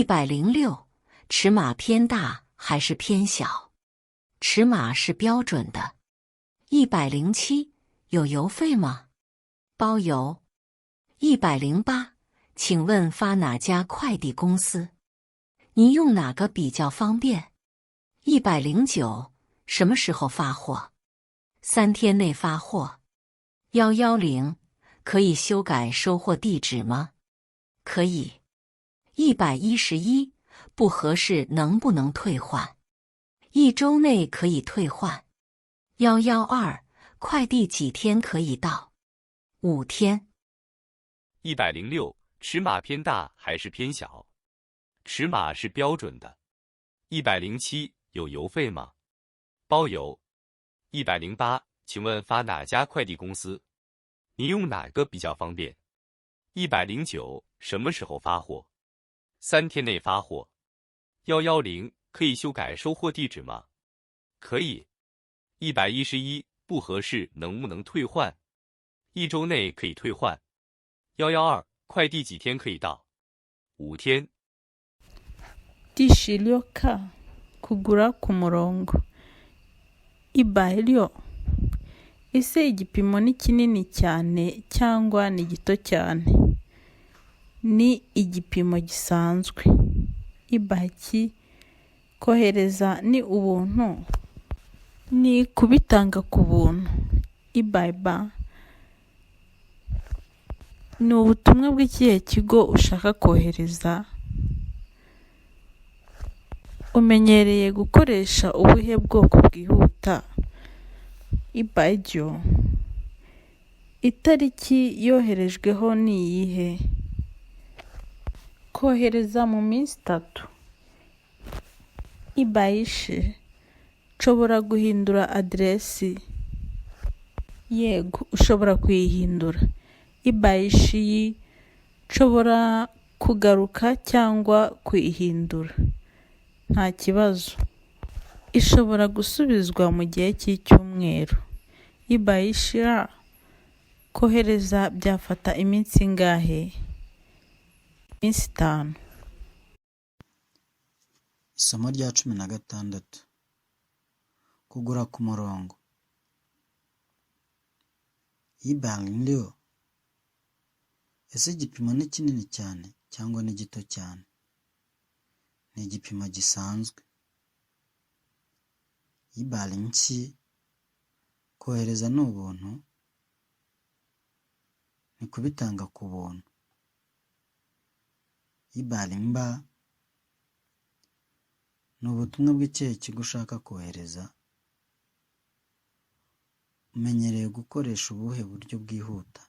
106，尺码偏大还是偏小？尺码是标准的。107，有邮费吗？包邮。108，请问发哪家快递公司？您用哪个比较方便？109，什么时候发货？3天内发货。110，可以修改收货地址吗？可以。111，不合适能不能退换？1周内可以退换。112，快递几天可以到？5天。106，尺码偏大还是偏小？尺码是标准的。107，有邮费吗？包邮。108，请问发哪家快递公司？您用哪个比较方便？109，什么时候发货？3天内发货。110，可以修改收货地址吗？可以。111，不合适能不能退换？1周内可以退换。112，快递几天可以到？5天。Tishiloka kugura ku murongo. Ibailyo, ese igipimo ni kinini cyane cyangwa ni gito cyane? Ni igipimo gisanzwe. Ibaki, kohereza ni ubuntu, ni kubitanga ku buntu. Ibaiba, ni ubutumwa bw'ikihe kigo ushaka kohereza? Umenyereye gukoresha ubuhe bwoko bwihuta? Ibaijyo, itariki yoherejweho ni iyihe? Kohereza mu minsi 3. Ibaishi, nshobora guhindura aderesi? Yego, ushobora kuyihindura. Ibaishi, nshobora kugaruka cyangwa kuyihindura? Nta kibazo. Ishobora gusubizwa mu gihe cy'icyumweru. Ibaishira, kohereza byafata iminsi ingahe? Iminsi 5. Isomo rya 16. Kugura ku murongo. Ibailyo, ese igipimo ni kinini cyane cyangwa ni gito cyane? Ni igipimo gisanzwe. Ibalinki, kohereza ni ubuntu, ni kubitanga ku buntu. Ibalimba, ni ubutumwa bw'ikihe kigo ushaka kohereza? Umenyereye gukoresha ubuhe buryo bwihuta?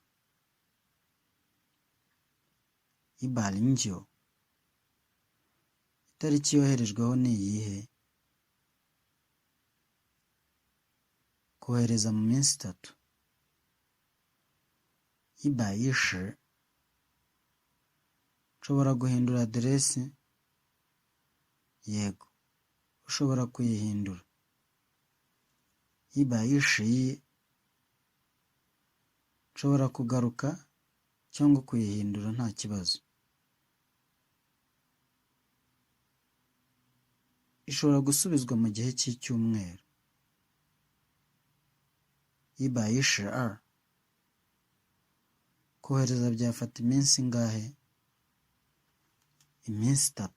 Ibalinjyo, itariki yoherejweho ni iyihe? Kohereza mu minsi 3. Ibaishi, nshobora guhindura aderesi? Yego, ushobora kuyihindura. Ibaishi, nshobora kugaruka cyangwa kuyihindura nta kibazo. Ishobora gusubizwa mu gihe cy'icyumweru. Ibaishira, kohereza byafata iminsi ingahe? Iminsi 3.